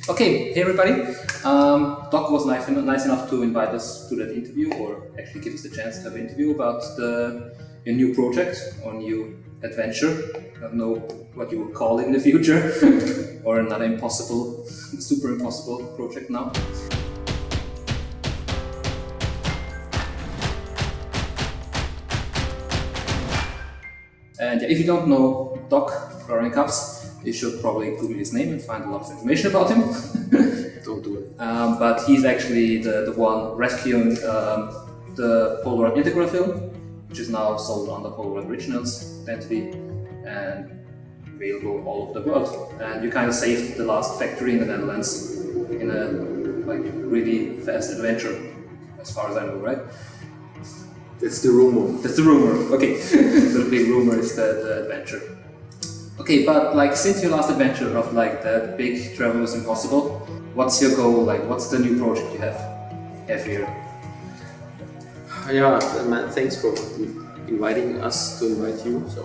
Okay, hey everybody. Doc was nice enough to invite us to that interview, or actually give us the chance to have an interview about your new project or new adventure. I don't know what you would call it in the future, or another super impossible project now. And if you don't know Doc Florian Cups, you should probably Google his name and find a lot of information about him. Don't do it. But he's actually the one rescuing the Polaroid integral film, which is now sold under Polaroid Originals identity and available all over the world. And you kind of saved the last factory in the Netherlands in a really fast adventure, as far as I know, right? That's the rumor. That's the rumor. Okay, so the big rumor is the adventure. Okay, but since your last adventure of that big travel was impossible, what's your goal? What's the new project you have here? Yeah, man, thanks for inviting us to invite you. So,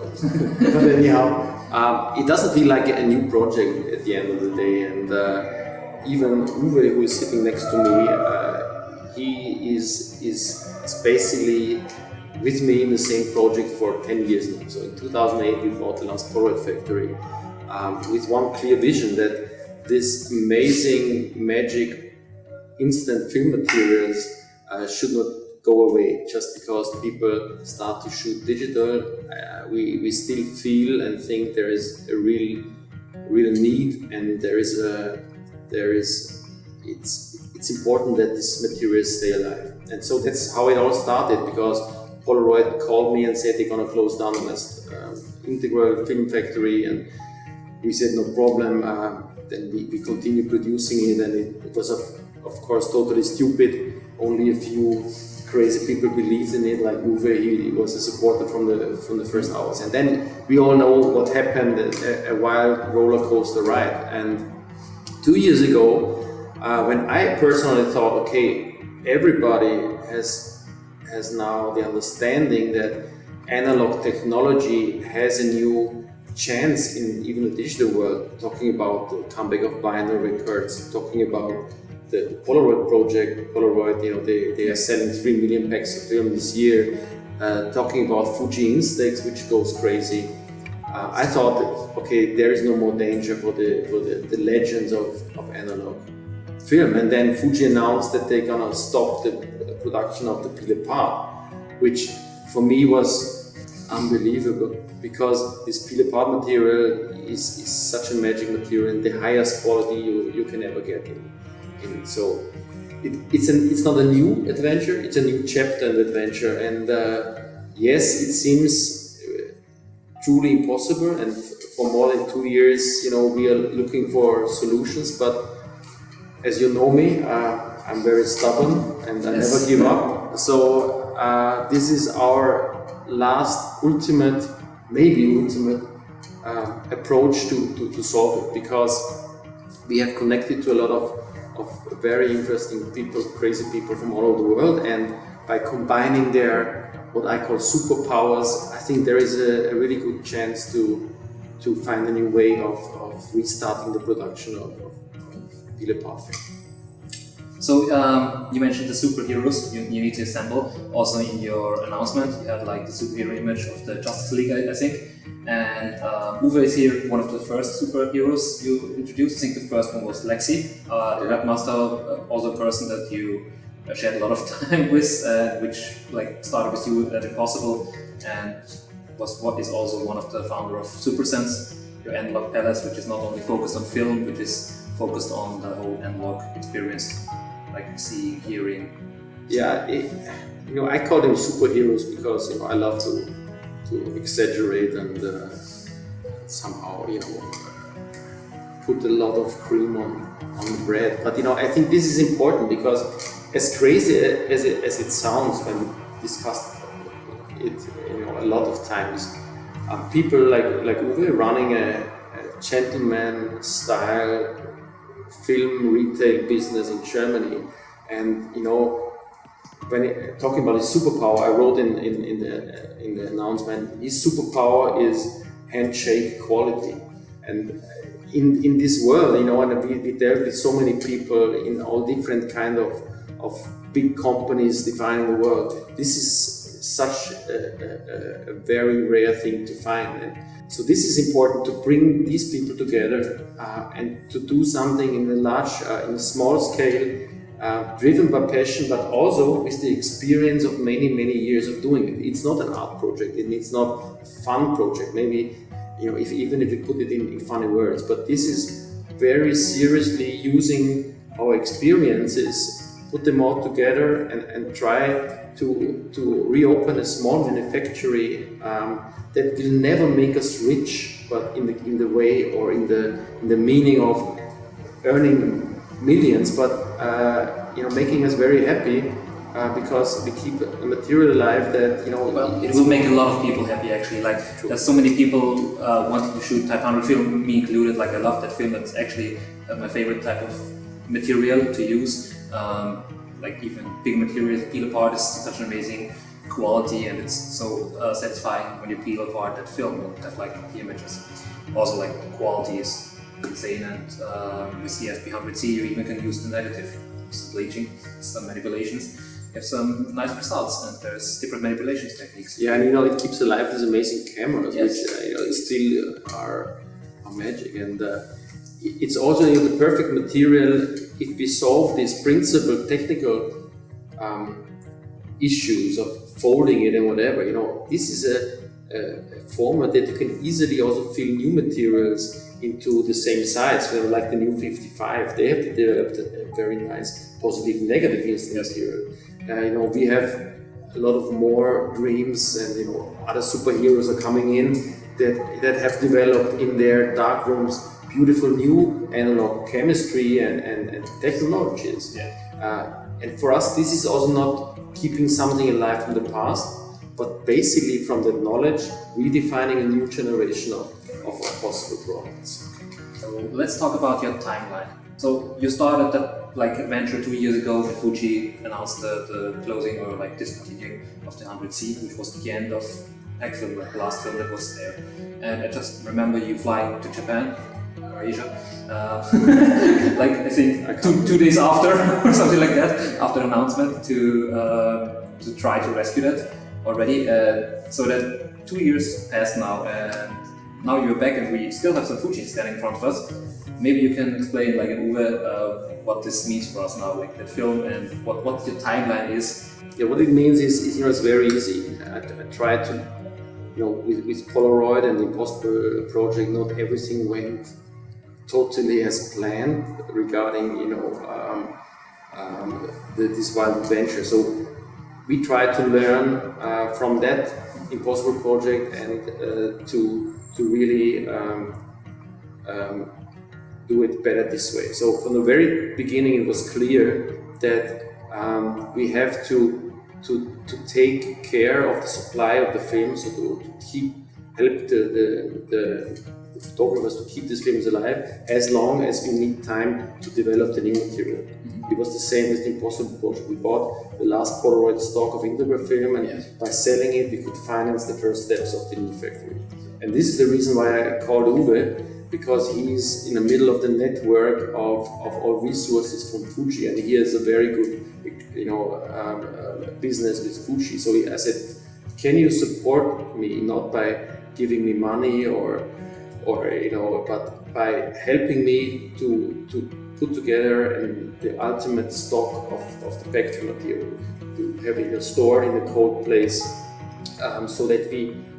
but anyhow, it doesn't feel like a new project at the end of the day. And even Uwe, who is sitting next to me, he is basically with me in the same project for 10 years now. So in 2008 we bought the last Polaroid factory with one clear vision that this amazing magic instant film materials should not go away just because people start to shoot digital. We still feel and think there is a real need, and it's important that these materials stay alive. And so that's how it all started, because Polaroid called me and said they're going to close down the last integral film factory, and we said no problem. Then we continued producing it, and it was of course totally stupid. Only a few crazy people believed in it, like Uwe. He was a supporter from the first hours, and then we all know what happened, a wild roller coaster ride. And 2 years ago, when I personally thought, okay, everybody has now the understanding that analog technology has a new chance in even the digital world, talking about the comeback of binary records, talking about the Polaroid project. Polaroid, they are selling 3 million packs of film this year, talking about Fuji Instax, which goes crazy. I thought that, okay, there is no more danger for the legends of analog film. And then Fuji announced that they're gonna stop the production of the pile apart, which for me was unbelievable, because this pile apart material is such a magic material and the highest quality you can ever get in. So it's not a new adventure, it's a new chapter in the adventure. And yes, it seems truly impossible, and for more than 2 years, we are looking for solutions, but as you know me, I'm very stubborn and I never give up. So this is our last ultimate approach to solve it, because we have connected to a lot of very interesting people, crazy people from all over the world, and by combining their what I call superpowers, I think there is a really good chance to find a new way of restarting the production of pile apart. So you mentioned the superheroes you need to assemble. Also in your announcement, you had the superhero image of the Justice League, I think. And Uwe is here, one of the first superheroes you introduced. I think the first one was Lexi, the webmaster, also a person that you shared a lot of time with, which started with you at Impossible, and what is also one of the founder of SuperSense, your analog palace, which is not only focused on film, which is focused on the whole analog experience, like seeing, hearing. Yeah, I call them superheroes because I love to exaggerate and somehow put a lot of cream on the bread. But I think this is important, because as crazy as it sounds when we discuss it, a lot of times, people like Uwe running a gentleman style film retail business in Germany, and when talking about his superpower, I wrote in the announcement, his superpower is handshake quality, and in this world, you know, and we dealt with so many people in all different kind of big companies defining the world. This is such a very rare thing to find, and so this is important to bring these people together and to do something in a small scale, driven by passion, but also with the experience of many years of doing it. It's not an art project, and it's not a fun project. Maybe, you know, even if we put it in funny words, but this is very seriously using our experiences, put them all together, and try to reopen a small manufactory that will never make us rich, but in the way or in the meaning of earning millions, but you know, making us very happy because we keep a material alive that, you know. Well, it will make a lot of people happy actually. Like, there's so many people wanting to shoot Type 100 film, me included. Like, I love that film. It's actually my favorite type of material to use. Like, even big materials peel apart is such an amazing quality, and it's so satisfying when you peel apart that film and have like the images. Also, like, the quality is insane, and with the FP100C you even can use the negative, some bleaching, some manipulations. You have some nice results, and there's different manipulations techniques. Yeah, and you know, it keeps alive these amazing cameras, yes. Which you know, still are magic, and it's also, you know, the perfect material if we solve these principal technical issues of folding it and whatever. You know, this is a format that you can easily also fill new materials into the same size. You know, like the new 55, they have developed a very nice positive negative instant material. You know, we have a lot of more dreams, and you know, other superheroes are coming in that have developed in their dark rooms beautiful new analog chemistry and technologies. Yeah. And for us, this is also not keeping something alive from the past, but basically from that knowledge, redefining a new generation of possible products. So let's talk about your timeline. So you started that like adventure 2 years ago when Fuji announced the closing or like discontinuing of the 100C, which was the end of PACKFILM, like the last film that was there. And I just remember you flying to Japan or Asia, like I think two days after or something like that, after the announcement to try to rescue that already. So that 2 years passed now, and now you're back, and we still have some Fuji standing in front of us. Maybe you can explain, like, in Uwe, what this means for us now, like that film, and what your timeline is. Yeah, what it means is, you know, it's very easy. I tried to, you know, with Polaroid and the Impossible project, not everything went totally as planned regarding, you know, this wild adventure. So we tried to learn from that Impossible project and to really do it better this way. So from the very beginning, it was clear that we have to take care of the supply of the film, so to help the photographers to keep these films alive as long as we need time to develop the new material. It was the same with the Impossible project. We bought the last Polaroid stock of integral film, and by selling it, we could finance the first steps of the new factory. And this is the reason why I called Uwe, because he's in the middle of the network of all resources from Fuji, and he has a very good, you know, business with Fuji. So I said, can you support me, not by giving me money or you know, but by helping me to put together the ultimate stock of the PACKFILM material, to have it stored in a cold place, so that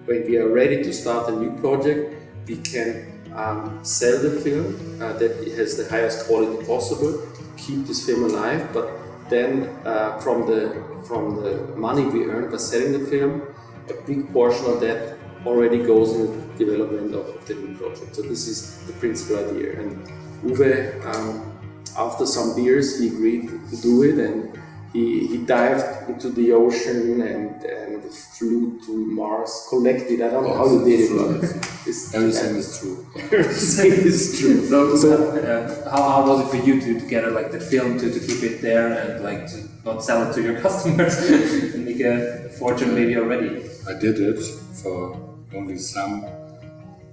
when we are ready to start a new project, we can sell the film that has the highest quality possible, keep this film alive, but then from the money we earn by selling the film, a big portion of that already goes in the development of the new project. So this is the principal idea. And Uwe, after some beers, he agreed to do it, and he dived into the ocean and flew to Mars, collected. I don't know how you did it, but everything is true. Everything is true. How was it for you to get like the film to keep it there and like to not sell it to your customers and make a fortune maybe already? I did it for only some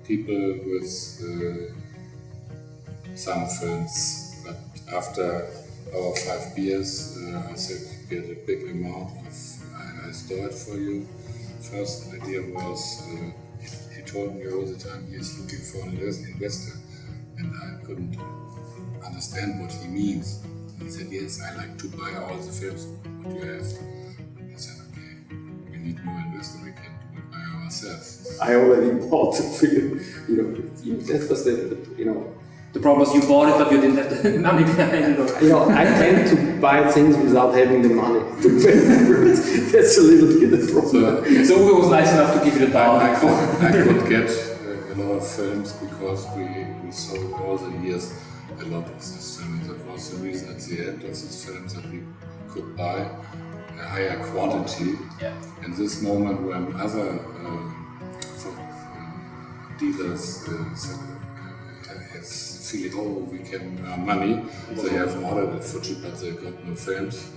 people with some films. But after our 5 beers, I said, get a big amount of, I store it for you. First idea was, he told me all the time he's looking for an investor, and I couldn't understand what he means. And he said, yes, I like to buy all the films what you have. I said, okay, we need no investor, we can do it by ourselves. I already bought the film, that was The problem was you bought it, but you didn't have the money behind it. I tend to buy things without having the money to pay for it. That's a little bit the problem. So Uwe was nice enough to give you the time. I could get a lot of films because we sold all the years a lot of these films. That was the reason at the end of these films that we could buy a higher quantity. Yeah. In this moment when other dealers feeling, oh, we can earn money, they have ordered it for cheap, but they got no films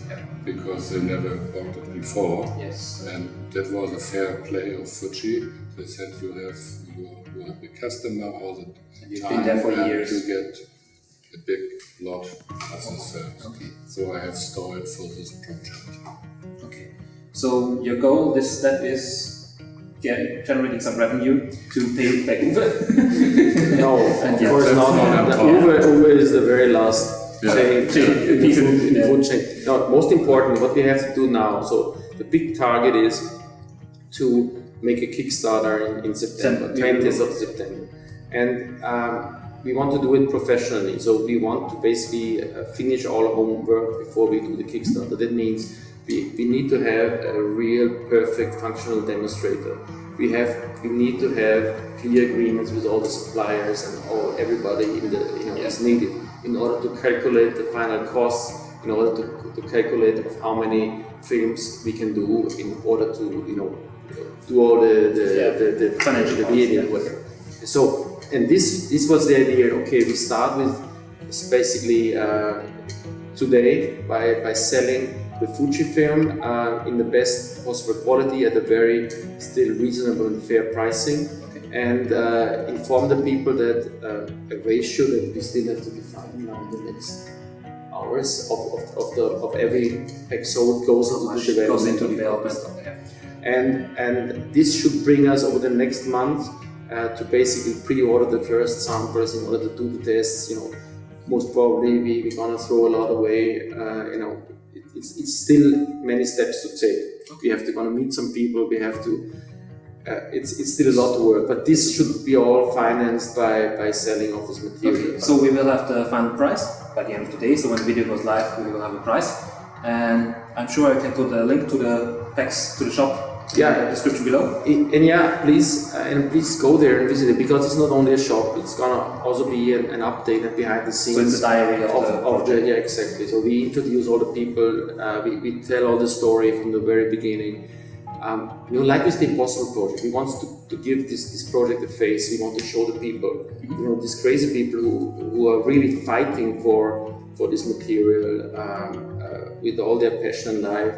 because they never bought it before. Yes. And that was a fair play of Fuji. They said you are a big customer all the You've time, been there for and years. you get a big lot of these films. Okay. So I have stored for this project. Okay. So your goal that is generating some revenue to pay back Uwe. No, of course that's not. not Uwe is the very last chain in the food chain. No, most important, what we have to do now. So the big target is to make a Kickstarter in September, 20th of September, and we want to do it professionally. So we want to basically finish all homework before we do the Kickstarter. That means we need to have a real perfect functional demonstrator. We need to have clear agreements with all the suppliers and everybody is needed in order to calculate the final costs, in order to calculate how many films we can do in order to do all the financial whatever. So, and this was the idea. Okay, we start with basically today by selling the Fuji film in the best possible quality at a very still reasonable and fair pricing, and inform the people that a ratio that we still have to define now in the next hours of every pack sold goes into development. And this should bring us over the next month to basically pre-order the first samples in order to do the tests. Most probably we're gonna throw a lot away. It's still many steps to take. We have to gonna meet some people. We have to. It's still a lot of work, but this should be all financed by selling of this material. Okay. So we will have the final price by the end of the day. So when the video goes live, we will have a price, and I'm sure I can put a link to the packs to the shop. In the description below. And please go there and visit it, because it's not only a shop. It's gonna also be an update and behind the scenes. So it's a diary of the exactly. So we introduce all the people. We tell all the story from the very beginning. Like with the Impossible project, we want to give this project a face. We want to show the people, these crazy people who are really fighting for this material with all their passion in life.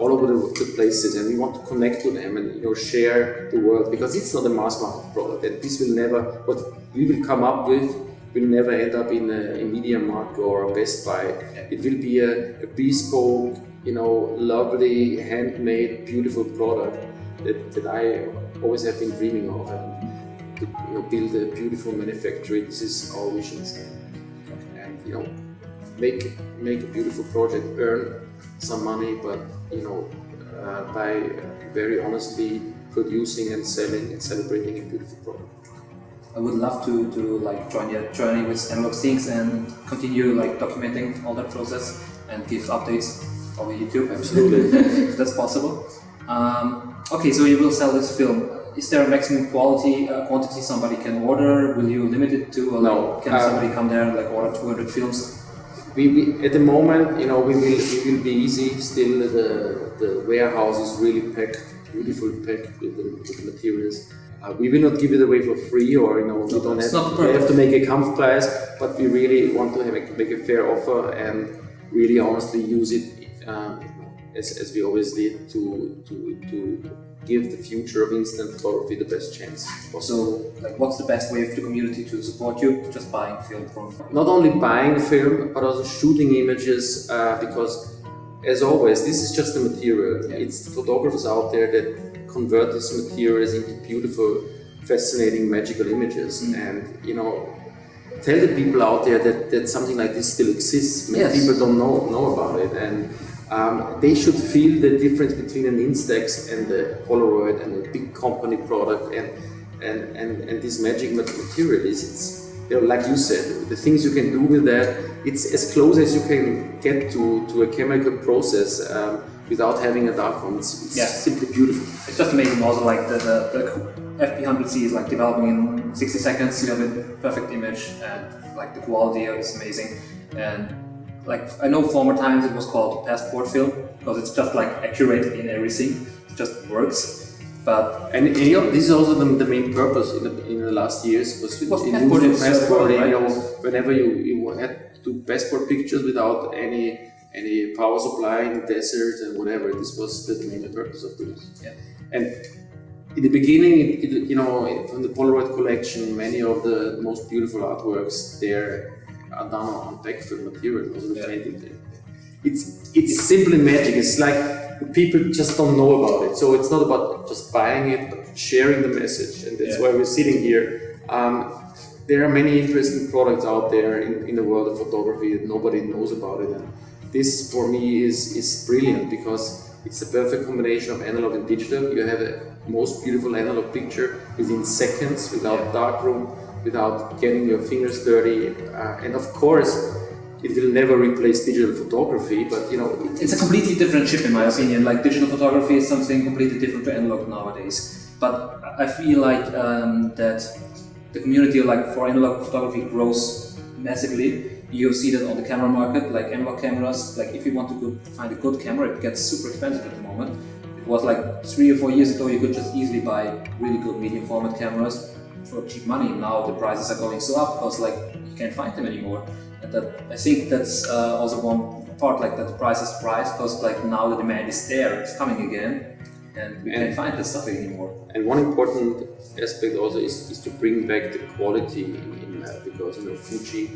All over the places, and we want to connect to them and share the world, because it's not a mass market product, and this will never, what we will come up with will never end up in a Media Markt or a Best Buy. It will be a bespoke, lovely, handmade, beautiful product that I always have been dreaming of, and to build a beautiful manufactory. This is our visions, and make a beautiful project, earn some money, but by very honestly producing and selling and celebrating a beautiful product. I would love to join your journey with Analog Things and continue documenting all that process and give updates over YouTube. Absolutely. If that's possible. Okay, so you will sell this film. Is there a maximum quantity somebody can order? Will you limit it to? No. Can somebody come there and order 200 films? We at the moment, we will be easy. Still, the warehouse is really packed, beautifully packed with the materials. We will not give it away for free, or we don't have to make a kampf price, but we really want to make a fair offer and really honestly use it as we always did to give the future of instant photography the best chance possible. So, like, what's the best way for the community to support you? Just buying film from? Not only buying film, but also shooting images, because, as always, this is just the material. It's the photographers out there that convert these materials into beautiful, fascinating, magical images. And, you know, tell the people out there that something like this still exists. Many people don't know about it, and they should feel the difference between an Instax and the Polaroid and a big company product, and this magic material is, it's, you know, like you said, the things you can do with that, it's as close as you can get to a chemical process without having a darkroom. It's simply beautiful. It's just amazing. Also, like the FP100C is like developing in 60 seconds. You have a perfect image, and like the quality is amazing. And like, I know former times it was called passport film because it's just like accurate in everything. It just works. But you know, this is also the main purpose in the last years was passport, right? You know, whenever you had to do passport pictures without any power supply in the desert and whatever, this was the main purpose of this. Yeah. And in the beginning, you know, from the Polaroid collection, many of the most beautiful artworks there are done on PACKFILM material. Also the painting. It's simply magic. It's like people just don't know about it. So it's not about just buying it, but sharing the message. And that's why we're sitting here. There are many interesting products out there in the world of photography that nobody knows about it. And this for me is brilliant because it's a perfect combination of analog and digital. You have a most beautiful analog picture within seconds, without darkroom, without getting your fingers dirty, and of course it will never replace digital photography, but you know, it's a completely different chip in my opinion. Like, digital photography is something completely different to analog nowadays, but I feel like that the community like for analog photography grows massively. You see that on the camera market, like analog cameras. Like, if you want to find a good camera, it gets super expensive at the moment. It was like 3 or 4 years ago you could just easily buy really good medium format cameras for cheap money. Now the prices are going so up because like you can't find them anymore. And that, I think that's also one part, like that the price is priced because like now the demand is there, it's coming again, and we can't find this stuff anymore. And one important aspect also is to bring back the quality in because, you know, Fuji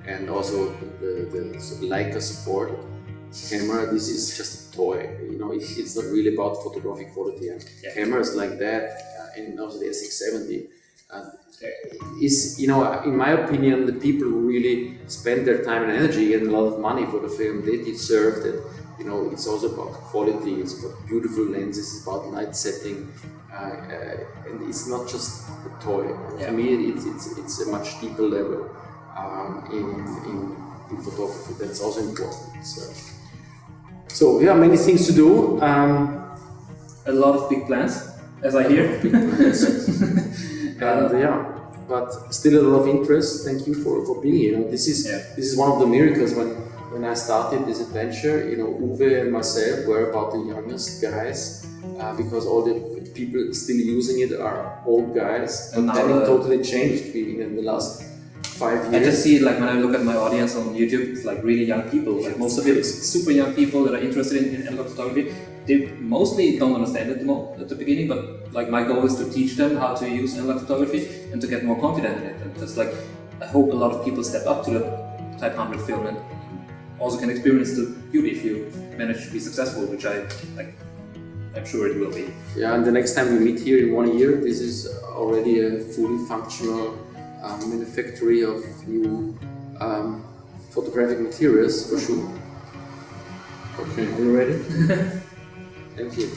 and also the Leica support camera, this is just a toy. You know, it's not really about photographic quality. And cameras like that, and also the S670, is, you know, in my opinion, the people who really spend their time and energy and a lot of money for the film, they deserve that. You know, it's also about quality, it's about beautiful lenses, it's about light setting, and it's not just a toy. To me, it's a much deeper level in photography. That's also important. So yeah, many things to do. A lot of big plans, as I hear. And but still a lot of interest. Thank you for being here. You know, this is one of the miracles when I started this adventure. You know, Uwe and myself were about the youngest guys because all the people still using it are old guys, and then it totally changed in the last 5 years. I just see it like when I look at my audience on YouTube, it's like really young people. Like most of it is super young people that are interested in analog photography. They mostly don't understand it at the beginning, but like my goal is to teach them how to use analog photography and to get more confident in it. And just like, I hope a lot of people step up to the Type 100 film and also can experience the beauty if you manage to be successful, which I'm sure it will be. Yeah, and the next time we meet here in 1 year, this is already a fully functional manufactory of new photographic materials for sure. Okay. Are you ready? Thank you.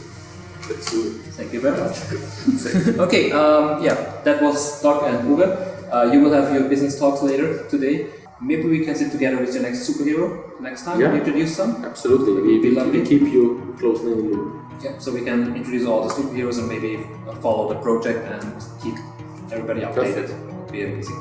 Let's do it. Thank you very much. Okay, that was Doc and Uwe. You will have your business talks later today. Maybe we can sit together with your next superhero next time and introduce some. Absolutely. We keep you closely in the loop. Yeah, so we can introduce all the superheroes and maybe follow the project and keep everybody updated. It would be amazing.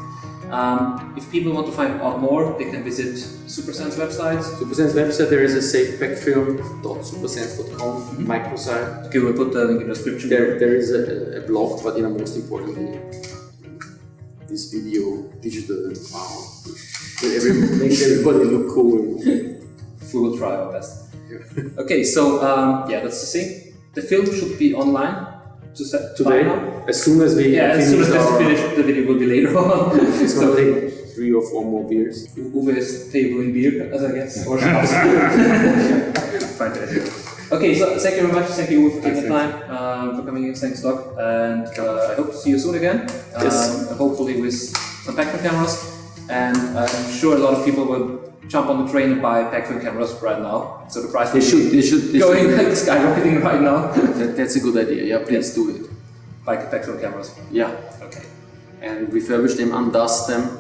If people want to find out more, they can visit Supersense website. Supersense website, there is a safe packfilm.supersense.com microsite. Okay, we'll put the link in the description. There is a blog, but most importantly, this video, digital and wow, makes everybody look cool. We will try our best. Okay, so that's the thing. The film should be online to set today. now? As soon as we As soon as finish we finish, the video will be later on. it's going to take 3 or 4 more beers. Uwe is tabling beer, as I guess, or schnapps. Fantastic. Okay, so thank you very much. Thank you, Uwe, for taking the time for coming in. Thanks, Doc. And I hope to see you soon again. Yes. Hopefully with some PACKFILM cameras. And I'm sure a lot of people will jump on the train and buy PACKFILM cameras right now. So the price They should going skyrocketing right now. That's a good idea. Yeah, please do it. Buy PACKFILM cameras. Yeah. Okay. And refurbish them, undust them.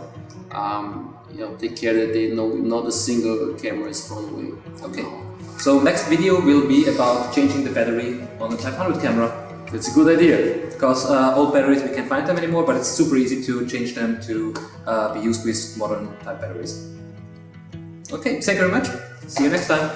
Take care that they know not a single camera is thrown away. Okay. So next video will be about changing the battery on the Type 100 camera. That's a good idea. Because old batteries, we can't find them anymore, but it's super easy to change them to be used with modern type batteries. Okay, thank you very much. See you next time.